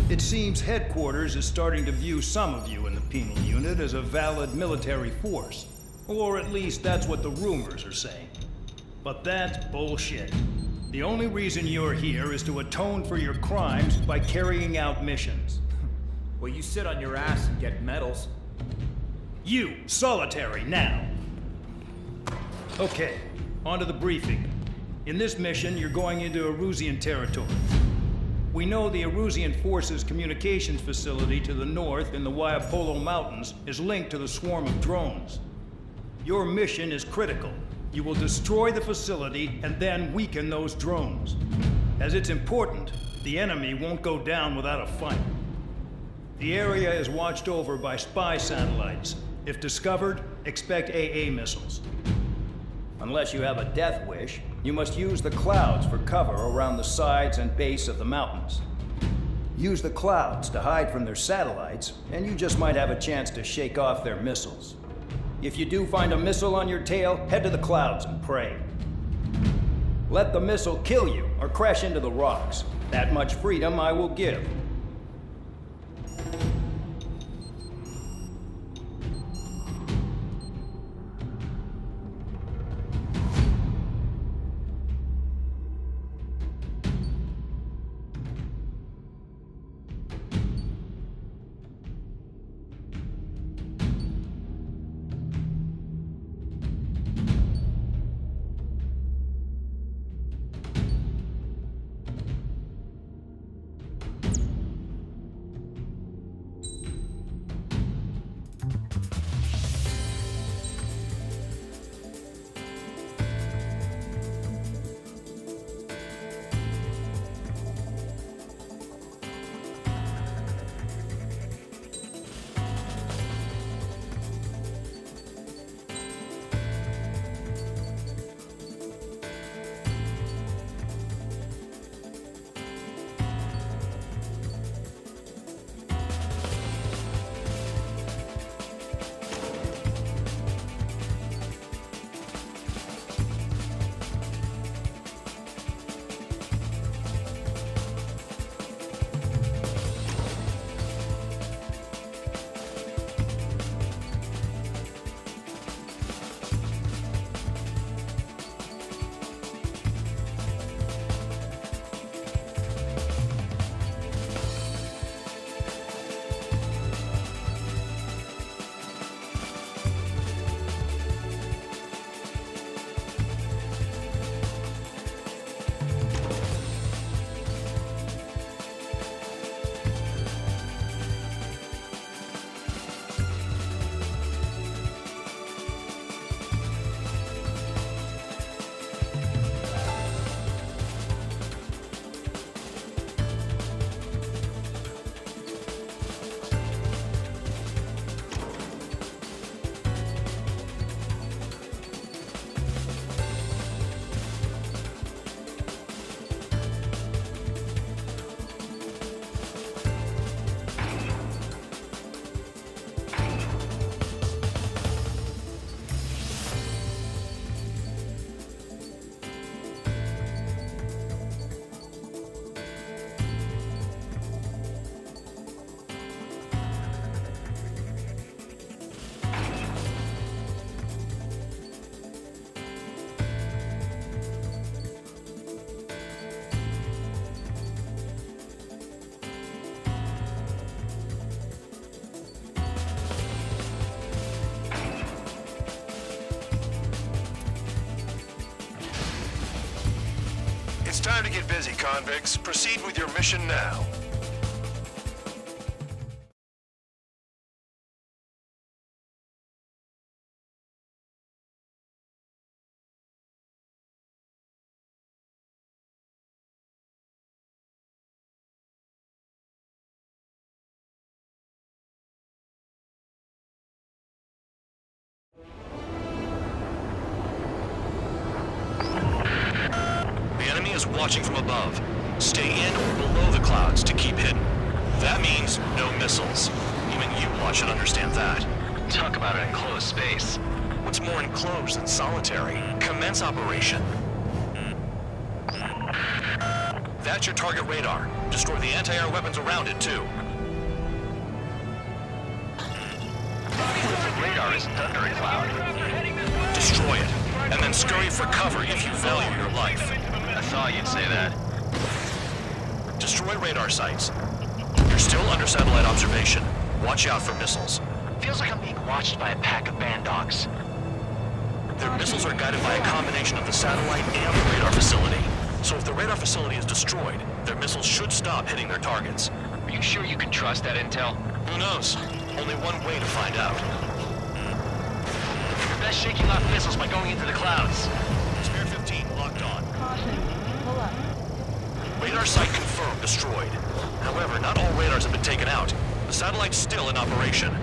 It seems headquarters is starting to view some of you in the penal unit as a valid military force. Or at least that's what the rumors are saying. But that's bullshit. The only reason you're here is to atone for your crimes by carrying out missions. Well, you sit on your ass and get medals. You, solitary, now. Okay, on to the briefing. In this mission, you're going into Erusean territory. We know the Erusean Forces communications facility to the north in the Waiapolo Mountains is linked to the swarm of drones. Your mission is critical. You will destroy the facility and then weaken those drones. As it's important, the enemy won't go down without a fight. The area is watched over by spy satellites. If discovered, expect AA missiles. Unless you have a death wish, you must use the clouds for cover around the sides and base of the mountains. Use the clouds to hide from their satellites, and you just might have a chance to shake off their missiles. If you do find a missile on your tail, head to the clouds and pray. Let the missile kill you or crash into the rocks. That much freedom I will give. It's time to get busy, convicts. Proceed with your mission now. Watching from above. Stay in or below the clouds to keep hidden. That means no missiles. Even you lot should understand that. Talk about an enclosed space. What's more enclosed than solitary? Commence operation. That's your target radar. Destroy the anti-air weapons around it, too. The radar isn't under a cloud. Destroy it, and then scurry for cover if you value your life. I thought you'd say that. Destroy radar sites. You're still under satellite observation. Watch out for missiles. Feels like I'm being watched by a pack of bandogs. Their missiles are guided by a combination of the satellite and the radar facility. So if the radar facility is destroyed, their missiles should stop hitting their targets. Are you sure you can trust that intel? Who knows? Only one way to find out. You're best shaking off missiles by going into the clouds. Spare 15 locked on. Caution. Pull up. Radar site confirmed destroyed. However, not all radars have been taken out. The satellite's still in operation.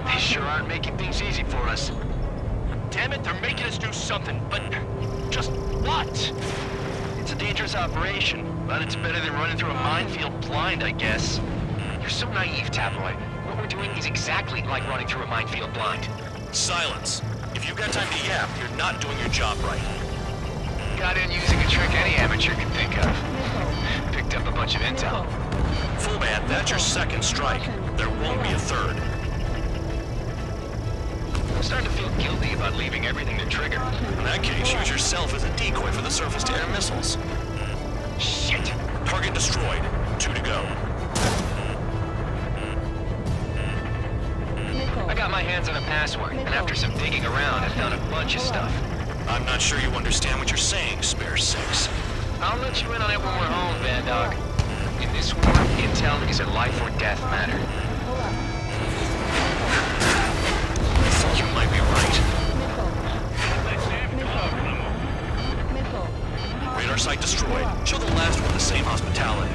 They sure aren't making things easy for us. Damn it, they're making us do something, but just what? It's a dangerous operation, but it's better than running through a minefield blind, I guess. You're so naive, Tabloid. What we're doing is exactly like running through a minefield blind. Silence. If you've got time to yap, you're not doing your job right. Got in using a trick any amateur can think of. Picked up a bunch of intel. Full man, that's your second strike. There won't be a third. I'm starting to feel guilty about leaving everything to trigger. In that case, use yourself as a decoy for the surface-to-air missiles. Shit! Target destroyed. 2 to go. I got my hands on a password, and after some digging around, I found a bunch of stuff. I'm not sure you understand what you're saying, Spare 6. I'll let you in on it when we're home, Bandog. In this war, intel is a life or death matter. I think you might be right. Missile. Radar site destroyed. Show the last one the same hospitality.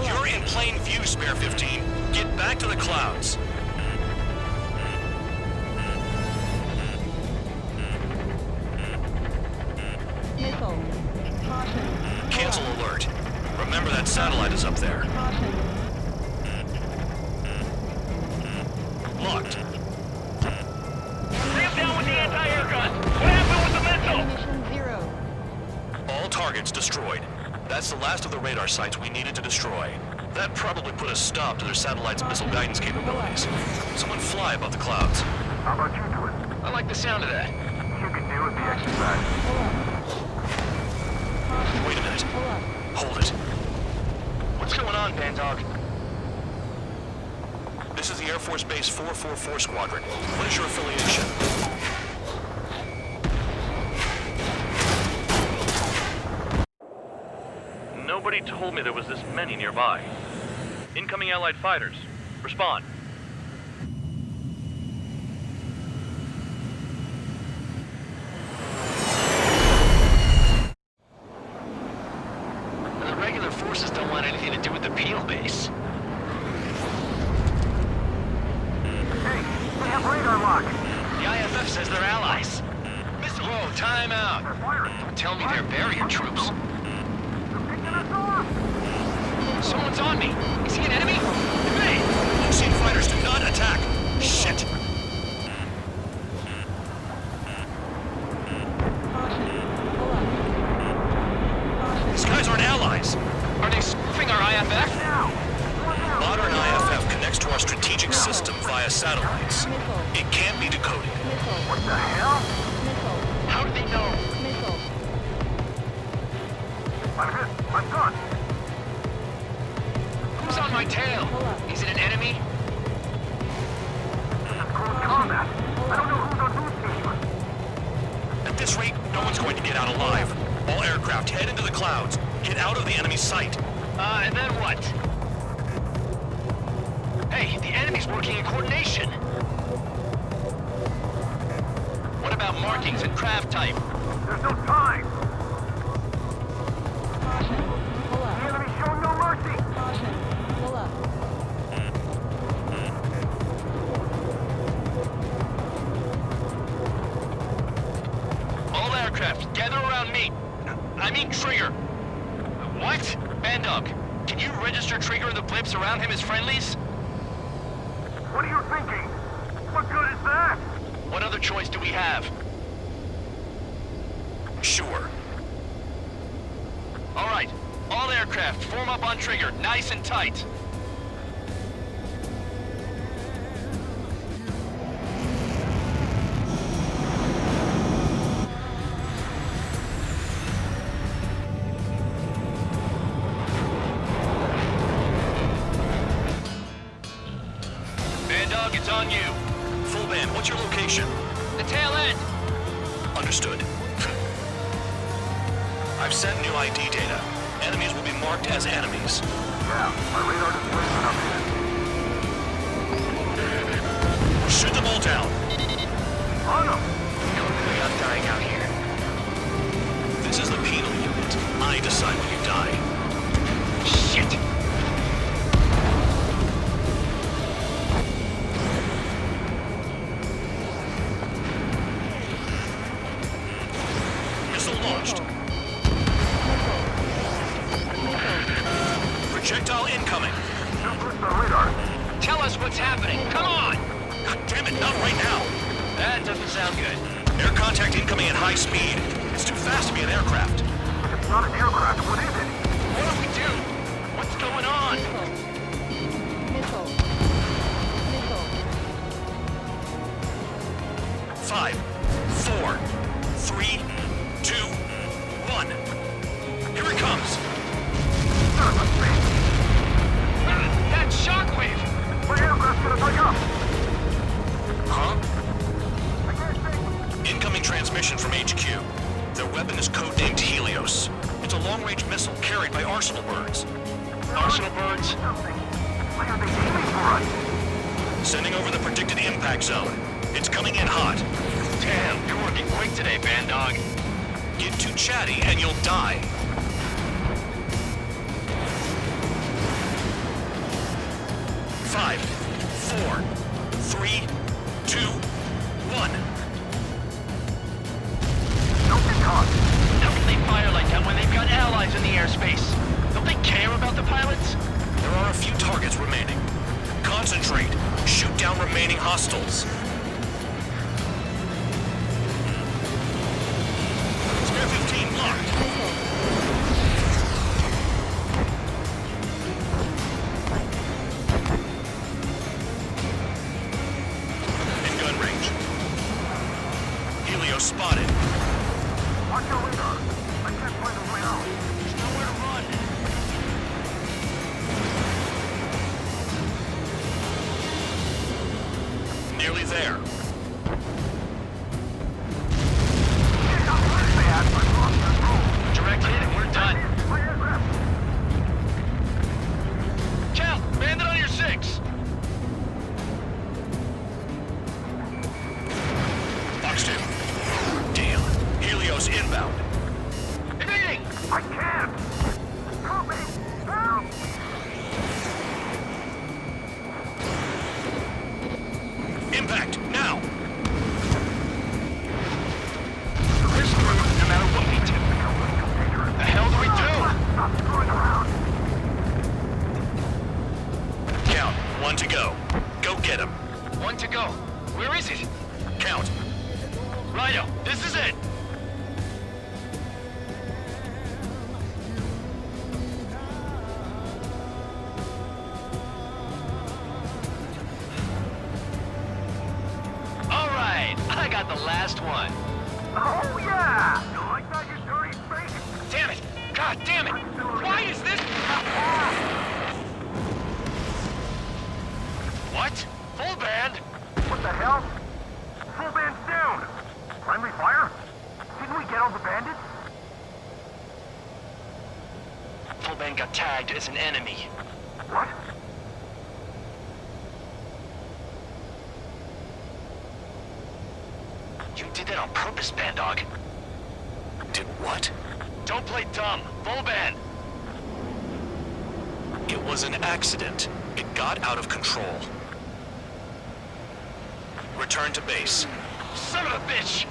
You're in plain view, Spare 15. Get back to the clouds. Missile. Caution. Cancel alert. Remember that satellite is up there. Caution. Locked. Ramp down with the anti-air gun! What happened with the missile? Ammunition 0. All targets destroyed. That's the last of the radar sites we needed to destroy. That probably put a stop to their satellite's missile guidance capabilities. Someone fly above the clouds. How about you do it? I like the sound of that. You can do with the exercise. Wait a minute. Pull up. Hold it. What's going on, Bandog? This is the Air Force Base 444 Squadron. What is your affiliation? Nobody told me there was this many nearby. Incoming Allied fighters. Respond. The regular forces don't want anything to do with the penal base. Hey, we have radar lock. The ISAF says they're allies. Whoa, time out. They're firing. Don't tell me they're barrier troops. They're picking us off. Someone's on me. Is he an enemy? Hey! Osean fighters do not attack! Shit! These guys aren't allies! Are they spoofing our IFF? Modern IFF connects to our strategic system via satellites. It can't be decoded. What the hell? How do they know? I'm hit. I'm gone. Who's on my tail? Is it an enemy? This is close combat. I don't know who's on whose team. At this rate, no one's going to get out alive. All aircraft head into the clouds. Get out of the enemy sight. And then what? Hey, the enemy's working in coordination. What about markings and craft type? There's no time. The enemy's showing no mercy. Pull up. All aircraft, gather around me. I mean Trigger. What? Bandog, can you register Trigger and the blips around him as friendlies? What are you thinking? What good is that? What other choice do we have? Sure. All right, all aircraft, form up on trigger, nice and tight. Bandog, it's on you. Full band, what's your location? The tail end. Understood. I've sent new ID data. Enemies will be marked as enemies. Yeah, my radar displacement updated. Shoot them all down. On them! We got dying out here. This is the penal unit. I decide when you die. Shit! Missile launched. Projectile incoming. Just push the radar. Tell us what's happening. Come on! God damn it, not right now. That doesn't sound good. Air contact incoming at high speed. It's too fast to be an aircraft. If it's not an aircraft, what is it? What do we do? What's going on? Missile. Missile. 5, 4, 3, 2, 1. Here it comes. Son of a bitch! That shockwave! My aircraft's gonna break up! Huh? I can't think. Incoming transmission from HQ. Their weapon is codenamed Helios. It's a long-range missile carried by arsenal birds. Arsenal birds? Something. Why are they aiming for us? Sending over the predicted impact zone. It's coming in hot. Damn, you're working quick today, Bandog. Get too chatty and you'll die. Five, 4, 3, 2, 1. Don't get caught. How can they fire like that when they've got allies in the airspace? Don't they care about the pilots? There are a few targets remaining. Concentrate. Shoot down remaining hostiles. Spare 15 locked. In gun range. Helios spotted. Watch your radar. I can't find a way out. There's nowhere to run. Nearly there. Direct hit and we're done. My aircraft. Cal, bandit on your 6. Box 2. Damn. Helios inbound. Evading! I can't. Help me. Help. Impact, now! We're screwed no matter what we do. The hell do we do? Stop screwing around. Count. 1 to go. Go get him. 1 to go. Where is it? Count. Rhino, this is it. All right, I got the last one. Oh, yeah. You like that, you dirty space? Damn it! God damn it! Why is this? What? Full band? What the hell? Full band's down. Friendly fire? Didn't we get all the bandits? Full band got tagged as an enemy. What? You did that on purpose, Bandog. Did what? Don't play dumb. Full band. It was an accident. It got out of control. Return to base. Son of a bitch!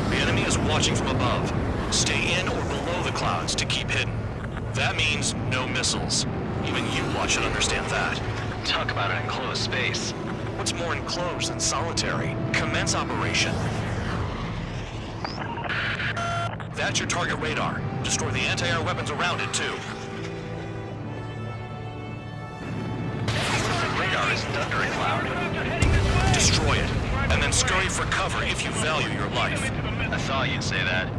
The enemy is watching from above. Stay in or below the clouds to keep hidden. That means no missiles. Even you lot should understand that. Talk about an enclosed space. What's more enclosed than solitary? Commence operation. That's your target radar. Destroy the anti-air weapons around it, too. The radar is under a cloud. Destroy it, and then scurry for cover if you value your life. I thought you'd say that.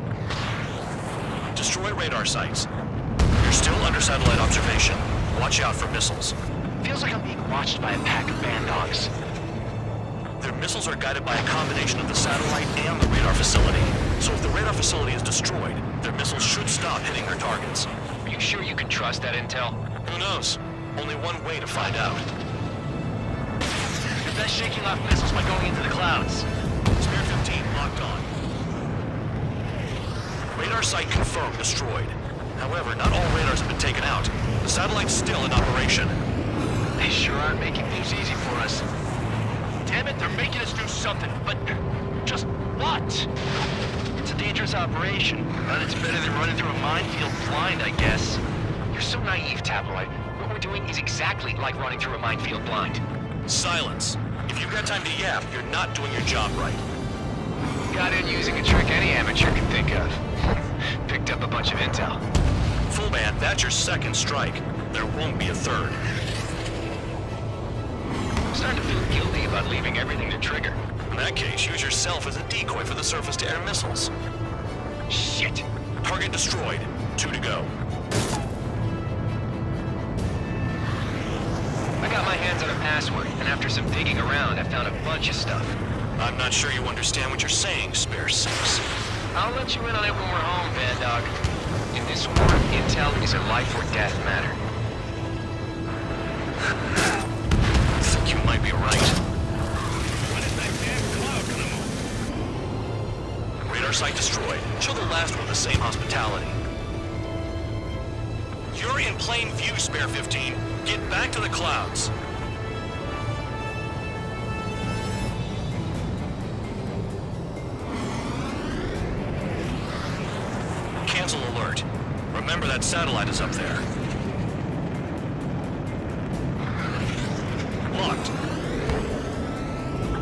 Destroy radar sites. You're still under satellite observation. Watch out for missiles. Feels like I'm being watched by a pack of bandogs. Their missiles are guided by a combination of the satellite and the radar facility. So if the radar facility is destroyed, their missiles should stop hitting their targets. Are you sure you can trust that intel? Who knows? Only one way to find out. You're best shaking off missiles by going into the clouds. Spare 15 locked on. Radar site confirmed destroyed. However, not all radars have been taken out. The satellite's still in operation. They sure aren't making things easy for us. Damn it, they're making us do something, but just what? It's a dangerous operation, but it's better than running through a minefield blind, I guess. You're so naive, Tabloid. What we're doing is exactly like running through a minefield blind. Silence. If you've got time to yap, you're not doing your job right. Got in using a trick any amateur can think of. Picked up a bunch of intel. Full band, that's your second strike. There won't be a third. I'm starting to feel guilty about leaving everything to Trigger. In that case, use yourself as a decoy for the surface-to-air missiles. Shit! Target destroyed. 2 to go. I got my hands on a password, and after some digging around, I found a bunch of stuff. I'm not sure you understand what you're saying, Spare 6. I'll let you in on it when we're home, Bandog. In this war, intel is a life or death matter. I think you might be right. When is that damn cloud gonna move? Radar site destroyed. Show the last one the same hospitality. You're in plain view, Spare 15. Get back to the clouds. Cancel alert. Remember that satellite is up there. Locked.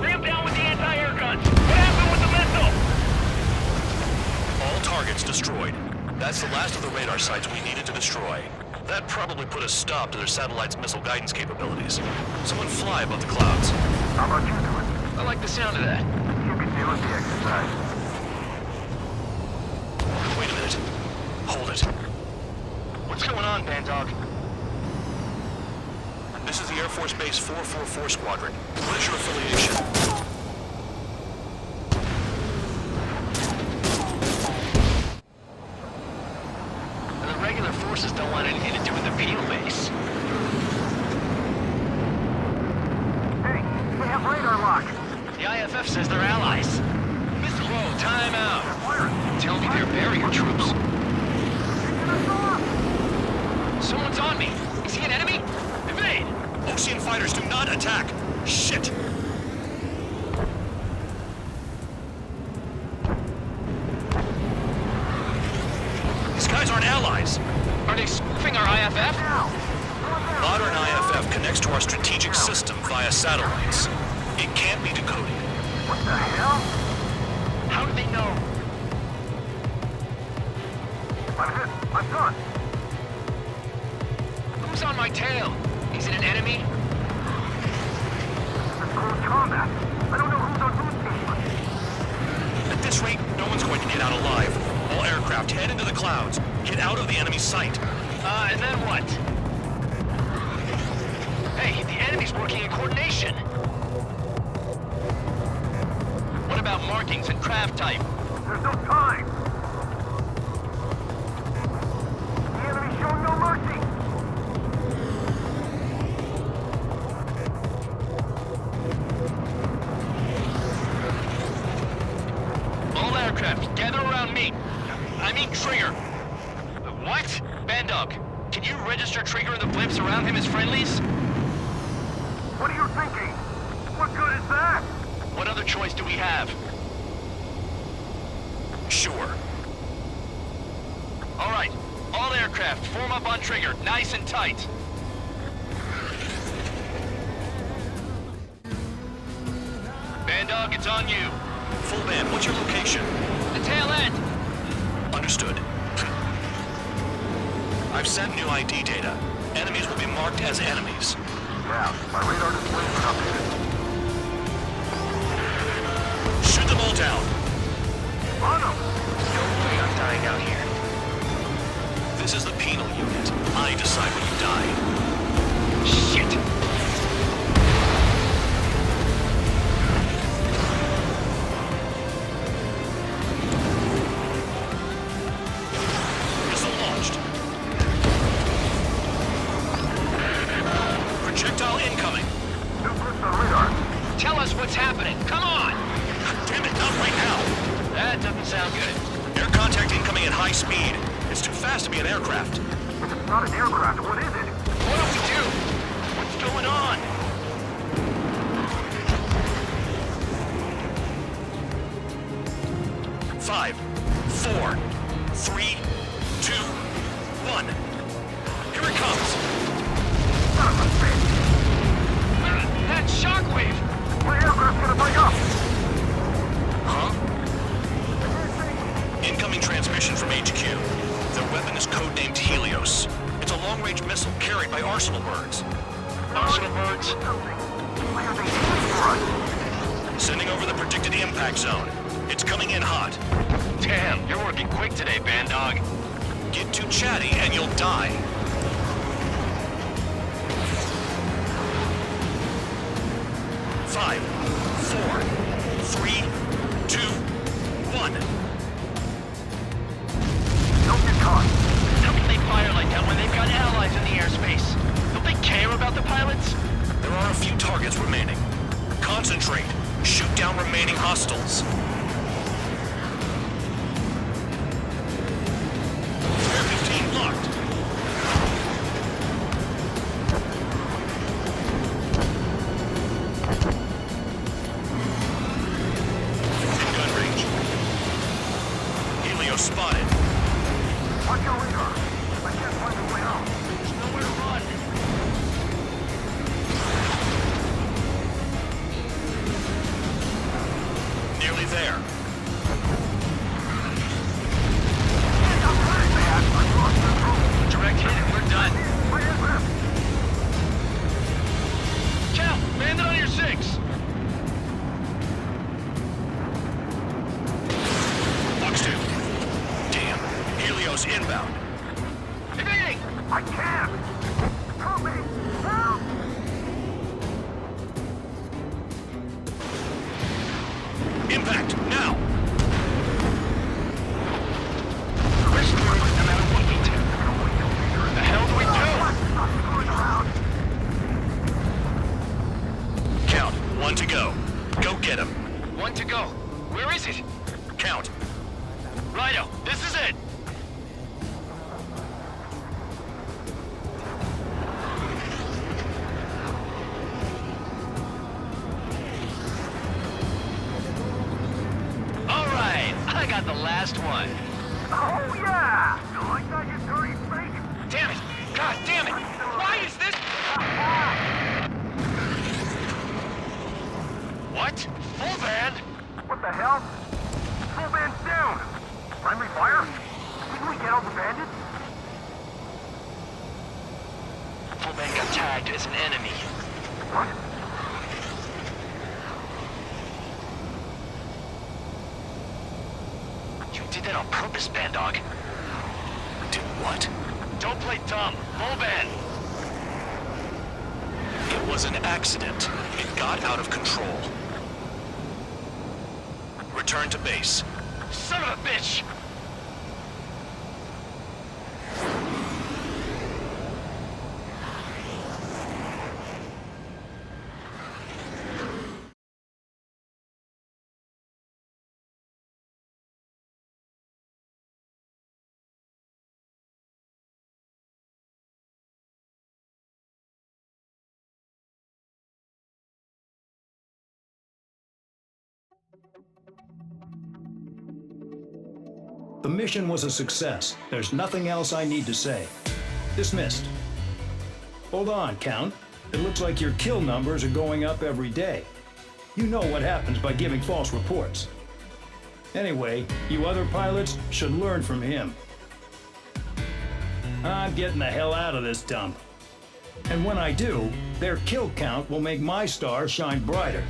Ram down with the anti-air guns. What happened with the missile? All targets destroyed. That's the last of the radar sites we needed to destroy. That probably put a stop to their satellite's missile guidance capabilities. Someone fly above the clouds. How about you do it? I like the sound of that. You can deal with the exercise. Wait a minute. Hold it. What's going on, Bandog? This is the Air Force Base 444 Squadron. What is your affiliation? The regular forces don't want anything to do with the penal base. Hey, they have radar lock. The ISAF says they're allies. Mr. Whoa, time out. Tell me they're barrier troops. Someone's on me. Is he an enemy? Evade! Osean fighters do not attack! Shit! These guys aren't allies! Are they spoofing our ISAF? Modern IFF connects to our strategic system via satellites. It can't be decoded. What the hell? How do they know? I'm hit. I'm done. Who's on my tail? Is it an enemy? This is close combat. I don't know who's on whose team. At this rate, no one's going to get out alive. All aircraft head into the clouds. Get out of the enemy sight. And then what? Hey, the enemy's working in coordination. What about markings and craft type? There's no time. The enemy's showing no mercy. All aircraft, gather around me. I mean Trigger. What? Bandog, can you register Trigger and the blips around him as friendlies? What are you thinking? What good is that? What other choice do we have? Sure. All right. right. All aircraft, form up on trigger, nice and tight. Bandog, it's on you. Full band, what's your location? The tail end. Understood. I've sent new ID data. Enemies will be marked as enemies. Yeah, my radar display's been updated. Shoot them all down. On them! No way I'm dying out here. This is the penal unit. I decide when you die. Shit! Missile launched. Projectile incoming. New clips on radar. Tell us what's happening. Come on! Damn it, not right now. That doesn't sound good. Air contact incoming at high speed. It's too fast to be an aircraft. If it's not an aircraft, what is it? What do we do? What's going on? Five, four, three, two, one. Here it comes. Son of a bitch! That shockwave! My aircraft's gonna break up! Huh? Incoming transmission from HQ. Their weapon is codenamed Helios. It's a long-range missile carried by Arsenal birds. Arsenal birds? Why are they aiming for us? Sending over the predicted impact zone. It's coming in hot. Damn, you're working quick today, Bandog. Get too chatty and you'll die. Five, four, three, two, one. Don't get caught. How can they fire like that when they've got allies in the airspace? Don't they care about the pilots? There are a few targets remaining. Concentrate. Shoot down remaining hostiles. Spare 15 locked. In gun range. Helios spotted. Watch your radar. I can't find a way out. There's nowhere to run. Nearly there. Direct hit and we're done. My aircraft! Cal, landed on your 6. Fox 2. Damn. Helios inbound. Evading! I can't! Help me! Help! Impact, now! We're screwed no matter what we do. The hell do we do? Stop screwing around! Count. 1 to go. Go get him. 1 to go. Where is it? Count. Righto, this is it. All right, I got the last one. Oh yeah! You like that, you dirty snake? Damn it! God damn it! Why is this? What? Full band? What the hell? Full band's down! Friendly fire? Didn't we get all the bandits? Full band got tagged as an enemy. What? You did that on purpose, Bandog. Did what? Don't play dumb. Full band. It was an accident. It got out of control. Return to base. Son of a bitch! The mission was a success. There's nothing else I need to say. Dismissed. Hold on, Count. It looks like your kill numbers are going up every day. You know what happens by giving false reports. Anyway, you other pilots should learn from him. I'm getting the hell out of this dump. And when I do, their kill count will make my star shine brighter.